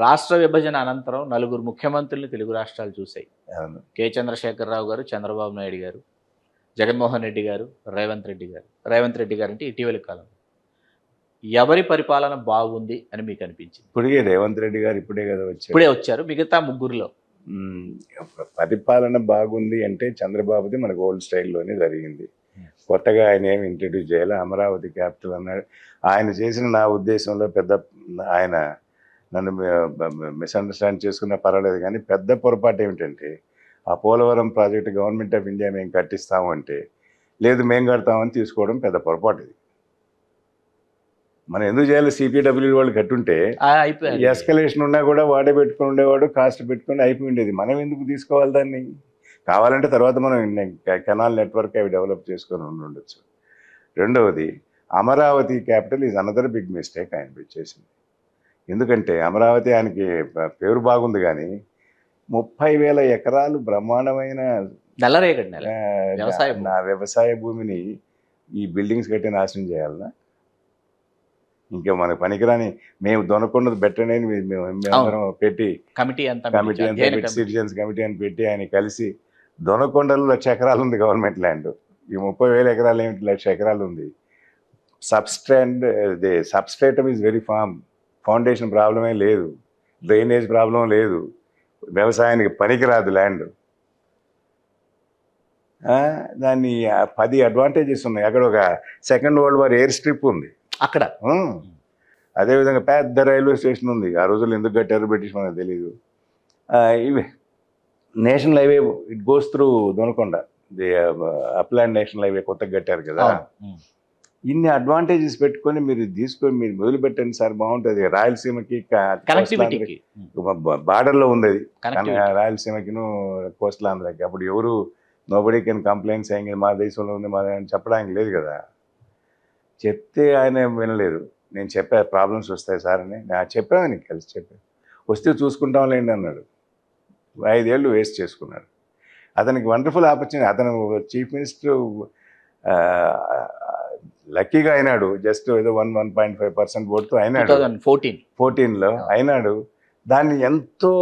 రాష్ట్ర విభజన అనంతరం నలుగురు ముఖ్యమంత్రుల్ని తెలుగు రాష్ట్రాలు చూశాయి. అవును. కె. చంద్రశేఖరరావు గారు, చంద్రబాబు నాయుడు గారు, జగన్మోహన్ రెడ్డి గారు, రేవంత్ రెడ్డి గారు. రేవంత్ రెడ్డి గారు అంటే ఇటీవలి కాలం. ఎవరి పరిపాలన బాగుంది అని మీకు అనిపించింది? ఇప్పటికే రేవంత్ రెడ్డి గారు ఇప్పుడే కదా వచ్చారు. ఇప్పుడే వచ్చారు. మిగతా ముగ్గురులో ఉమ్, పరిపాలన బాగుంది అంటే చంద్రబాబుది మనకు ఓల్డ్ స్టైల్లోనే జరిగింది. కొత్తగా ఆయన ఏమి ఇంట్రడ్యూస్ చేయాలి. అమరావతి క్యాపిటల్ అన్నాడు. ఆయన చేసిన నా ఉద్దేశంలో పెద్ద ఆయన నన్ను మిస్అండర్స్టాండ్ చేసుకున్న పర్వాలేదు, కానీ పెద్ద పొరపాటు ఏమిటంటే ఆ Polavaram project government of India మేము కట్టిస్తాము అంటే లేదు మేము కడతామని తీసుకోవడం పెద్ద పొరపాటు. ఇది మనం ఎందుకు చేయాలి? సిపిడబ్ల్యూ వాళ్ళు కట్టుంటే అయిపోయింది. ఎస్కలేషన్ ఉన్నా కూడా వాడే పెట్టుకుని ఉండేవాడు, కాస్ట్ పెట్టుకుని అయిపోయి ఉండేది. మనం ఎందుకు తీసుకోవాలి దాన్ని? కావాలంటే తర్వాత మనం కెనాల్ నెట్వర్క్ అవి డెవలప్ చేసుకొని ఉండొచ్చు. రెండవది, Amaravati capital is another big mistake ఆయన చేసింది. ఎందుకంటే అమరావతి ఆయనకి పేరు బాగుంది, కానీ 30,000 ఎకరాలు బ్రహ్మాండమైన నా వ్యవసాయ భూమిని ఈ బిల్డింగ్స్ కట్టి నాశనం చేయాలన్నా? ఇంకా మనకు పనికిరాని మేము దొనకొండది పెట్టండి మేమందరం పెట్టి కమిటీ సిటిజన్స్ కమిటీ అని పెట్టి ఆయన కలిసి దొనకొండలో 1,00,000 ఎకరాలు ఉంది గవర్నమెంట్ ల్యాండ్. ఈ 30,000 ఎకరాలు ఏమిటి? 1,00,000 ఎకరాలు ఉంది. సబ్స్ట్రేటమ్ ఈజ్ వెరీ ఫౌండేషన్ ప్రాబ్లమే లేదు, డ్రైనేజ్ ప్రాబ్లం లేదు, వ్యవసాయానికి పనికిరాదు ల్యాండ్. దాన్ని 10 అడ్వాంటేజెస్ ఉన్నాయి. అక్కడ ఒక second world war air strip ఉంది అక్కడ. అదేవిధంగా పెద్ద రైల్వే స్టేషన్ ఉంది. ఆ రోజుల్లో ఎందుకు కట్టారు బ్రిటిష్ మనకు తెలియదు. ఇవి national highway it goes through Donakonda, the upland national highway కొత్తగా కట్టారు కదా. ఇన్ని అడ్వాంటేజెస్ పెట్టుకొని మీరు తీసుకొని మీరు మొదలు పెట్టండి సార్, బాగుంటుంది. రాయలసీమకి బార్డర్లో ఉంది అది, రాయలసీమకిను కోస్టల్ ఆంధ్రాకి. అప్పుడు ఎవరు నోబడీ కెన్ కంప్లైంట్స్ అయ్యింది మా దేశంలో ఉంది మా అని చెప్పడానికి లేదు కదా. చెప్తే ఆయన వినలేదు. నేను చెప్పా ప్రాబ్లమ్స్ వస్తాయి సార్ అని. నేను చెప్పాను, కలిసి చెప్పాను. వస్తే చూసుకుంటాం లేండి అన్నాడు. 5 ఏళ్ళు వేస్ట్ చేసుకున్నాడు. అతనికి వండర్ఫుల్ ఆపర్చునిటీ. అతను చీఫ్ మినిస్టర్ లక్కీగా అయినాడు. జస్ట్ ఏదో 1.5% ఓటుతో అయినాడు. 2014లో అయినాడు. దాన్ని ఎంతో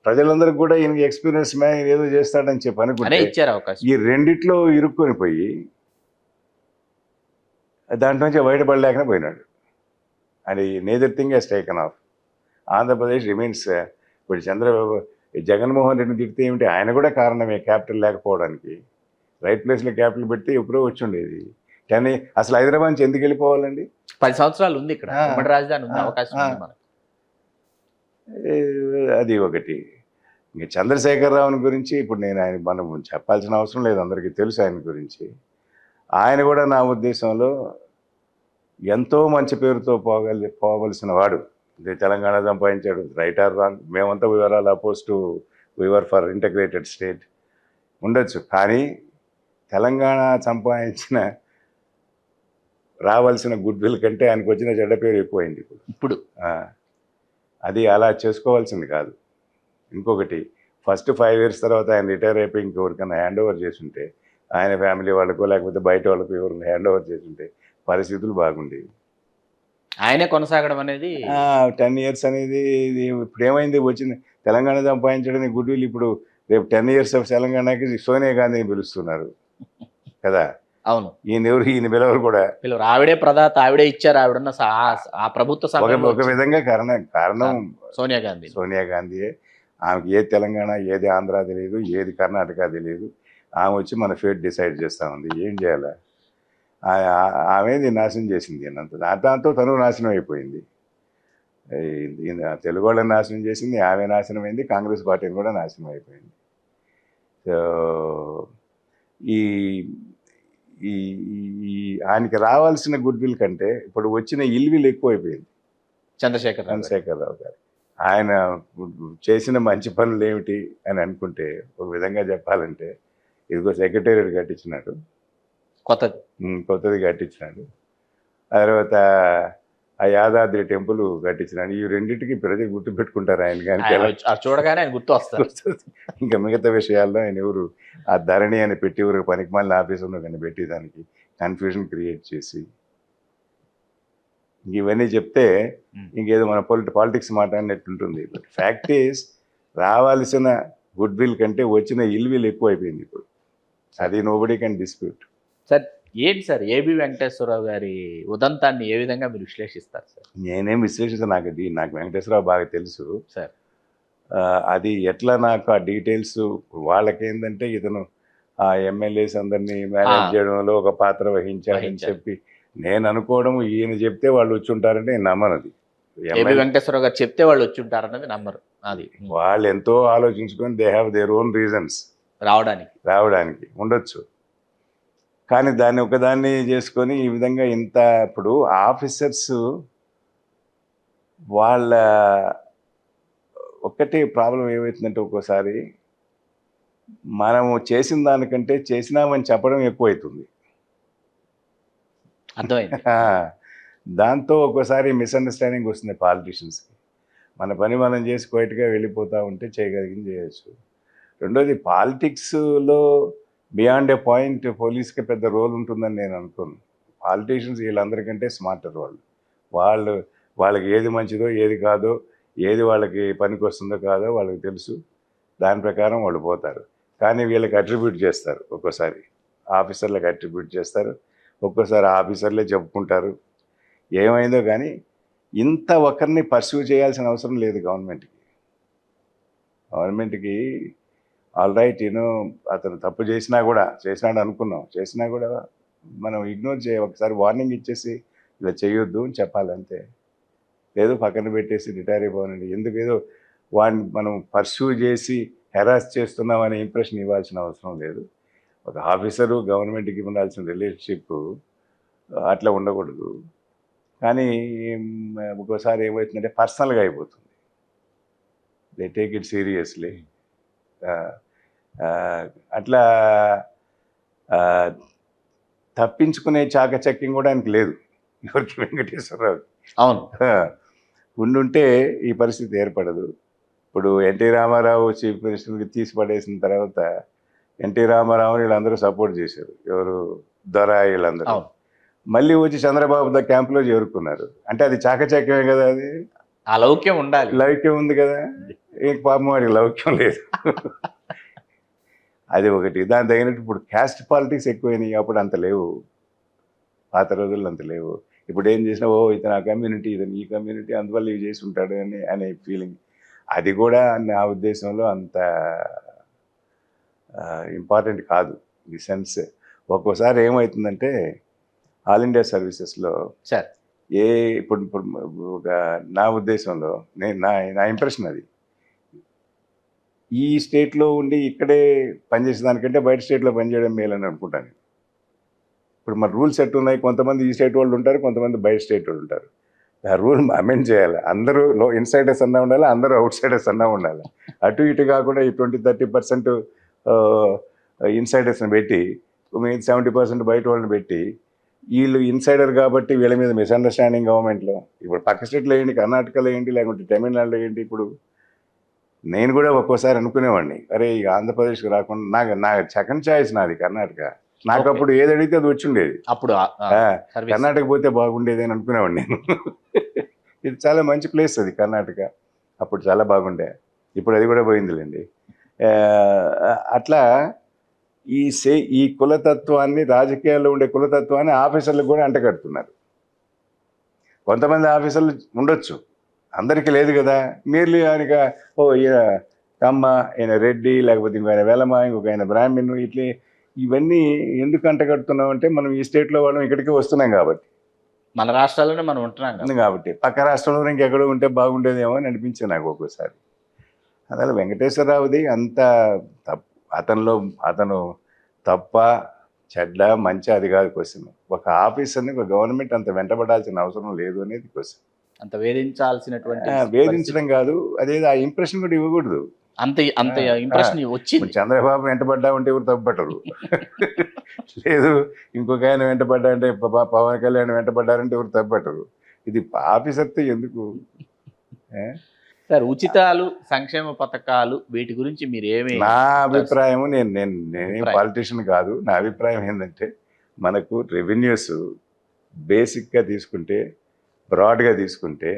ప్రజలందరికీ కూడా ఈయనకి ఎక్స్పీరియన్స్ ఏదో చేస్తాడని చెప్పి అనుకుంటే ఈ రెండిట్లో ఇరుక్కొని పోయి దాంట్లో నుంచి బయటపడలేకనే పోయినాడు. And neither thing he's taken off. Andhra Pradesh remains. ఇప్పుడు జగన్మోహన్ రెడ్డిని తిడితే ఏమిటి? ఆయన కూడా కారణమే క్యాపిటల్ లేకపోవడానికి. రైట్ ప్లేస్లో క్యాపిటల్ పెడితే ఎప్పుడో వచ్చి ఉండేది. కానీ అసలు హైదరాబాద్ నుంచి ఎందుకు వెళ్ళిపోవాలండి? 10 సంవత్సరాలు ఉంది ఇక్కడ, రాజధాని ఉంది, అవకాశం ఉంది. అది ఒకటి. ఇంకా చంద్రశేఖరరావుని గురించి ఇప్పుడు మనం చెప్పాల్సిన అవసరం లేదు, అందరికీ తెలుసు ఆయన గురించి. ఆయన కూడా నా ఉద్దేశంలో ఎంతో మంచి పేరుతో పోవలసిన వాడు. తెలంగాణ సంపాదించాడు, రైట్ ఆర్ రాంగ్. మేమంతా we are all oppose to we are for integrated state ఉండొచ్చు. కానీ తెలంగాణ సంపాదించిన రావాల్సిన గుడ్ విల్ కంటే ఆయనకు వచ్చిన చెడ్డ పేరు ఎక్కువైంది ఇప్పుడు. అది అలా చేసుకోవాల్సింది కాదు. ఇంకొకటి, ఫస్ట్ 5 years తర్వాత ఆయన రిటైర్ అయిపోయి ఇంకెవరికైనా హ్యాండ్ ఓవర్ చేస్తుంటే, ఆయన ఫ్యామిలీ వాళ్ళకో లేకపోతే బయట వాళ్ళకో ఎవరికి హ్యాండ్ ఓవర్ చేస్తుంటే పరిస్థితులు బాగుండేవి. ఆయనే కొనసాగడం అనేది 10 years అనేది ఇప్పుడు ఏమైంది? వచ్చింది తెలంగాణ సంపాదించడానికి గుడ్ విల్. ఇప్పుడు రేపు 10 years ఆఫ్ తెలంగాణకి సోనియా గాంధీని పిలుస్తున్నారు కదా. అవును. ఈయన పిలవరు కూడా. ఆవిడే ప్రదాత, ఆవిడే ఇచ్చారు. ఆవిడన్న ఆ ప్రభుత్వ ఒక విధంగా కారణం సోనియా గాంధీయే. ఆమెకి ఏది తెలంగాణ, ఏది ఆంధ్ర తెలియదు, ఏది కర్ణాటక తెలియదు. ఆమె వచ్చి మన ఫేట్ డిసైడ్ చేస్తూ ఉంది. ఏం చేయాలి? ఆమెది నాశనం చేసింది అన్నంత. దాంతో తను నాశనం అయిపోయింది. తెలుగు వాళ్ళని నాశనం చేసింది, ఆమె నాశనం అయింది, కాంగ్రెస్ పార్టీని కూడా నాశనం అయిపోయింది. సో ఈ ఆయనకి రావాల్సిన గుడ్ విల్ కంటే ఇప్పుడు వచ్చిన ఇల్ విల్ ఎక్కువైపోయింది చంద్రశేఖరరావు గారు. ఆయన చేసిన మంచి పనులు ఏమిటి అని అనుకుంటే, ఒక విధంగా చెప్పాలంటే, ఇదిగో సెక్రటేరియట్ కట్టించినాడు, కొత్తది కట్టించినాడు. తర్వాత ఆ యాదాద్రి టెంపుల్ కట్టించినాడు. ఈ రెండింటికి ప్రజలు గుర్తుపెట్టుకుంటారు ఆయన. కానీ చూడగానే ఆయన గుర్తు వస్తారు. ఇంకా మిగతా విషయాల్లో ఆయన ఎవరు ఆ ధరణి అని పెట్టి ఎవరు పనికిమాలిన ఆఫీసులో కానీ పెట్టి దానికి కన్ఫ్యూజన్ క్రియేట్ చేసి ఇవన్నీ చెప్తే Hmm. ఇంకేదో మన పాలిటిక్స్ మాట్లాడినట్టుంటుంది. బట్ ఫ్యాక్ట్ ఈస్ రావాల్సిన గుడ్ విల్ కంటే వచ్చిన ఇల్ విల్ ఎక్కువ అయిపోయింది ఇప్పుడు. అది నోబడీ కెన్ డిస్ప్యూట్. సార్ ఏంటి సార్ ఏబి వెంకటేశ్వరరావు గారి ఉదంతాన్ని ఏ విధంగా మీరు విశ్లేషిస్తారు సార్? నేనేం విశ్లేషించ నాకు వెంకటేశ్వరరావు బాగా తెలుసు. సార్ అది ఎట్లా నాకు ఆ డీటెయిల్స్ వాళ్ళకేందంటే ఇతను ఆ ఎమ్మెల్యేస్ అందరినీ మేనేజ్ చేయడంలో ఒక పాత్ర వహించారని చెప్పి నేను అనుకోవడం, ఈయన చెప్తే వాళ్ళు వచ్చి ఉంటారంటే నేను నమ్మనది. ఏబి వెంకటేశ్వరరావు గారు చెప్తే వాళ్ళు వచ్చి ఉంటారన్నది నమ్మరు. అది వాళ్ళు ఎంతో ఆలోచించుకొని they have their own reasons రావడానికి ఉండొచ్చు. కానీ దాన్ని ఒకదాన్ని చేసుకొని ఈ విధంగా ఇంత ఇప్పుడు ఆఫీసర్స్ వాళ్ళ ఒక్కటే ప్రాబ్లం ఏమవుతుందంటే ఒక్కోసారి మనము చేసిన దానికంటే చేసినామని చెప్పడం ఎక్కువైతుంది. అర్థమైంది. దాంతో ఒక్కోసారి మిస్అండర్స్టాండింగ్ వస్తుంది పాలిటీషియన్స్కి. మన పని మనం చేసి క్వైట్గా వెళ్ళిపోతూ ఉంటే చేయగలిగింది చేయొచ్చు. రెండోది పాలిటిక్స్లో బియాండ్ ఏ పాయింట్ పోలీస్కి పెద్ద రోల్ ఉంటుందని నేను అనుకోను. పాలిటీషియన్స్ వీళ్ళందరికంటే స్మార్టర్ వాళ్ళకి ఏది మంచిదో ఏది కాదో, ఏది వాళ్ళకి పనికి వస్తుందో కాదో వాళ్ళకి తెలుసు. దాని ప్రకారం వాళ్ళు పోతారు. కానీ వీళ్ళకి అట్రిబ్యూట్ చేస్తారు, ఒక్కోసారి ఆఫీసర్లకు అట్రిబ్యూట్ చేస్తారు, ఒక్కోసారి ఆఫీసర్లే చెప్పుకుంటారు. ఏమైందో కానీ ఇంత ఒకరిని పర్సూ చేయాల్సిన అవసరం లేదు గవర్నమెంట్కి. ఆల్ రైట్ అతను తప్పు చేసినాడు అనుకున్నాం, చేసినా కూడా మనం ఇగ్నోర్ ఒకసారి వార్నింగ్ ఇచ్చేసి ఇలా చేయొద్దు అని చెప్పాలంతే. లేదు పక్కన పెట్టేసి రిటైర్ అయిపోవాలండి. ఎందుకు ఏదో వాడిని మనం పర్సూ చేసి హెరాస్ చేస్తున్నాం అనే ఇంప్రెషన్ ఇవ్వాల్సిన అవసరం లేదు. ఒక ఆఫీసరు గవర్నమెంట్కి ఉండాల్సిన రిలేషన్షిప్ అట్లా ఉండకూడదు. కానీ ఒక్కోసారి ఏమవుతుందంటే పర్సనల్గా అయిపోతుంది. They take it seriously. అట్లా తప్పించుకునే చాకచక్యం కూడా ఆయనకి లేదు ఎవరికి, వెంకటేశ్వరరావు. అవును, ఉండుంటే ఈ పరిస్థితి ఏర్పడదు. ఇప్పుడు ఎన్టీ రామారావు చీఫ్ మినిస్టర్కి తీసి పడేసిన తర్వాత ఎన్టీ రామారావుని వీళ్ళందరూ సపోర్ట్ చేశారు. ఎవరు దొర వీళ్ళందరూ. మళ్ళీ వచ్చి చంద్రబాబు క్యాంపులో చేరుకున్నారు. అంటే అది చాకచక్యమే కదా. అది ఆ లౌక్యం ఉండాలి. లౌక్యం ఉంది కదా. పాపం వాడికి లౌక్యం లేదు. అది ఒకటి. దాని తగినట్టు ఇప్పుడు క్యాస్ట్ పాలిటిక్స్ ఎక్కువైనాయి. అప్పుడు అంత లేవు, పాత రోజుల్లో అంత లేవు. ఇప్పుడు ఏం చేసినా ఇతను ఆ కమ్యూనిటీ, ఇతను ఈ కమ్యూనిటీ, అందువల్ల ఇవి చేసి ఉంటాడు అనే ఫీలింగ్. అది కూడా నా ఉద్దేశంలో అంత ఇంపార్టెంట్ కాదు. ఈ సెన్స్ ఒక్కోసారి ఏమవుతుందంటే ఆల్ ఇండియా సర్వీసెస్లో సార్ ఇప్పుడు ఒక నా ఉద్దేశంలో నా ఇంప్రెషన్ అది, ఈ స్టేట్లో ఉండి ఇక్కడే పనిచేసేదానికంటే బయట స్టేట్లో పనిచేయడం మేలని అనుకుంటాను. ఇప్పుడు మన రూల్స్ ఎట్టున్నాయి, కొంతమంది ఈ స్టేట్ వాళ్ళు ఉంటారు, కొంతమంది బయట స్టేట్ వాళ్ళు ఉంటారు. ఆ రూల్ అమెండ్ చేయాలి. అందరూ ఇన్సైడర్స్ అన్నా ఉండాలి, అందరూ అవుట్ సైడర్స్ అన్నా ఉండాలి. అటు ఇటు కాకుండా ఈ 20-30% ఇన్సైడర్స్ని పెట్టి 70% బయట వాళ్ళని పెట్టి వీళ్ళు ఇన్సైడర్ కాబట్టి వీళ్ళ మీద మిస్అండర్స్టాండింగ్ గవర్నమెంట్లో. ఇప్పుడు పక్క స్టేట్లో ఏంటి, కర్ణాటకలో ఏంటి, లేకుంటే తమిళనాడులో ఏంటి. ఇప్పుడు నేను కూడా ఒక్కోసారి అనుకునేవాడిని, అరే ఈ ఆంధ్రప్రదేశ్కి రాకుండా నాకు సెకండ్ చాయిస్ నాది కర్ణాటక. నాకు అప్పుడు ఏది అడిగితే అది వచ్చి ఉండేది. అప్పుడు కర్ణాటక పోతే బాగుండేది అని అనుకునేవాడిని నేను. ఇది చాలా మంచి ప్లేస్ అది కర్ణాటక. అప్పుడు చాలా బాగుండే. ఇప్పుడు అది కూడా పోయిందిలేండి. అట్లా ఈ కులతత్వాన్ని, రాజకీయాల్లో ఉండే కులతత్వాన్ని ఆఫీసర్లకు కూడా అంటగడుతున్నారు. కొంతమంది ఆఫీసర్లు ఉండొచ్చు, అందరికీ లేదు కదా. మీరు ఆయనక ఈయన కమ్మ, ఈయన రెడ్డి, లేకపోతే ఇంకొక వెలమ, ఇంకొక ఆయన బ్రాహ్మణు, ఇట్లే ఇవన్నీ ఎందుకు అంటగడుతున్నాం అంటే మనం ఈ స్టేట్లో వాళ్ళం ఇక్కడికి వస్తున్నాం కాబట్టి, మన రాష్ట్రాల్లోనే మనం ఉంటున్నాం కాబట్టి పక్క రాష్ట్రంలో ఇంకెక్కడో ఉంటే బాగుండేదేమో అని అనిపించింది నాకు ఒక్కోసారి. అసలు వెంకటేశ్వరరావుది అంత అతను తప్ప చెడ్డ మంచి అది కాదు క్వశ్చన్. ఒక ఆఫీసర్ని ఒక గవర్నమెంట్ అంత వెంటబడాల్సిన అవసరం లేదు అనేది క్వశ్చన్. అంత వేధించాల్సినటువంటి వేధించడం కాదు, అదేదో ఆ ఇంప్రెషన్ కూడా ఇవ్వకూడదు. అంత ఇంప్రెషన్ వచ్చింది. చంద్రబాబు వెంటబడ్డా ఉంటే ఎవరు తప్పుపట్టరు. లేదు ఇంకొక ఆయన వెంటబడ్డా అంటే పవన్ కళ్యాణ్ వెంటబడ్డారంటే ఎవరు తప్పుపట్టరు. ఇది ఆఫీసర్తో ఎందుకు? సార్ ఉచితాలు, సంక్షేమ పథకాలు వీటి గురించి మీరు ఏమి? నా అభిప్రాయం, నేనేం పాలిటీషియన్ కాదు, నా అభిప్రాయం ఏంటంటే మనకు రెవెన్యూస్ బేసిక్గా తీసుకుంటే బ్రాడ్గా తీసుకుంటే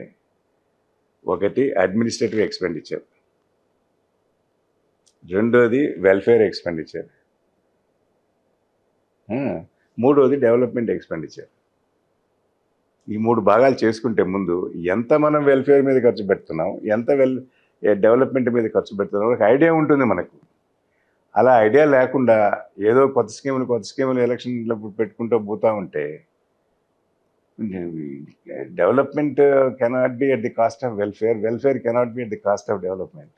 ఒకటి అడ్మినిస్ట్రేటివ్ ఎక్స్పెండిచర్, రెండోది వెల్ఫేర్ ఎక్స్పెండిచర్, మూడోది డెవలప్మెంట్ ఎక్స్పెండిచర్. ఈ 3 భాగాలు చేసుకుంటే ముందు ఎంత మనం వెల్ఫేర్ మీద ఖర్చు పెడుతున్నాం, ఎంత డెవలప్మెంట్ మీద ఖర్చు పెడుతున్నాం ఒక ఐడియా ఉంటుంది మనకు. అలా ఐడియా లేకుండా ఏదో కొత్త స్కీములు ఎలక్షన్లో పెట్టుకుంటూ పోతూ ఉంటే development cannot be at the cost of welfare cannot be at the cost of development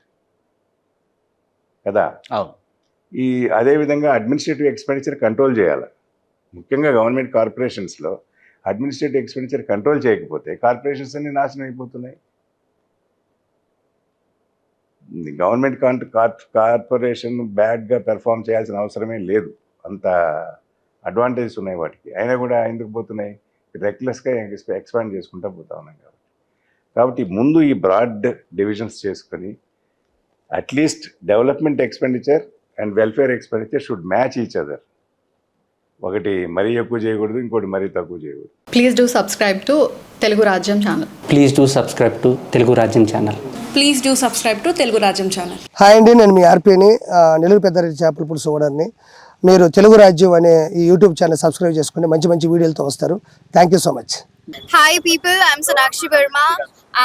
కదా. అవును. అదేవిధంగా అడ్మినిస్ట్రేటివ్ ఎక్స్పెండిచర్ కంట్రోల్ చేయాలి. ముఖ్యంగా గవర్నమెంట్ కార్పొరేషన్స్లో అడ్మినిస్ట్రేటివ్ ఎక్స్పెండిచర్ కంట్రోల్ చేయకపోతే కార్పొరేషన్స్ అన్ని నాశనం అయిపోతున్నాయి. గవర్నమెంట్ కార్పొరేషన్ బ్యాడ్గా పెర్ఫామ్ చేయాల్సిన అవసరమే లేదు, అంత అడ్వాంటేజెస్ ఉన్నాయి వాటికి. అయినా కూడా ఎందుకు పోతున్నాయి, రెక్లెస్గా ఎక్స్పాండ్ చేసుకుంటూ పోతా ఉన్నాం. కాబట్టి ముందు ఈ బ్రాడ్ డివిజన్స్ చేసుకొని at least development expenditure and welfare expenditure should match each other. ఒకటి మరీ ఎక్కువ చేయకూడదు, ఇంకోటి మరీ తక్కువ చేయకూడదు. Please do subscribe to Telugu Rajyam channel. Please do subscribe to Telugu Rajyam channel. Please do subscribe to Telugu Rajyam channel. Hi అండి, నేను మీ ఆర్పీని, నెల్లూరు పెద్దారెడ్డి చేపల పులుసు ఓనర్ని. మీరు తెలుగు రాజ్యం అనే ఈ యూట్యూబ్ ఛానల్ సబ్స్క్రైబ్ చేసుకుని మంచి మంచి వీడియోలతో వస్తారు. Thank you so much. Hi people, I'm Sonakshi Verma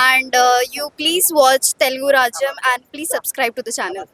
and you please watch Telugu Rajyam and please subscribe to the channel.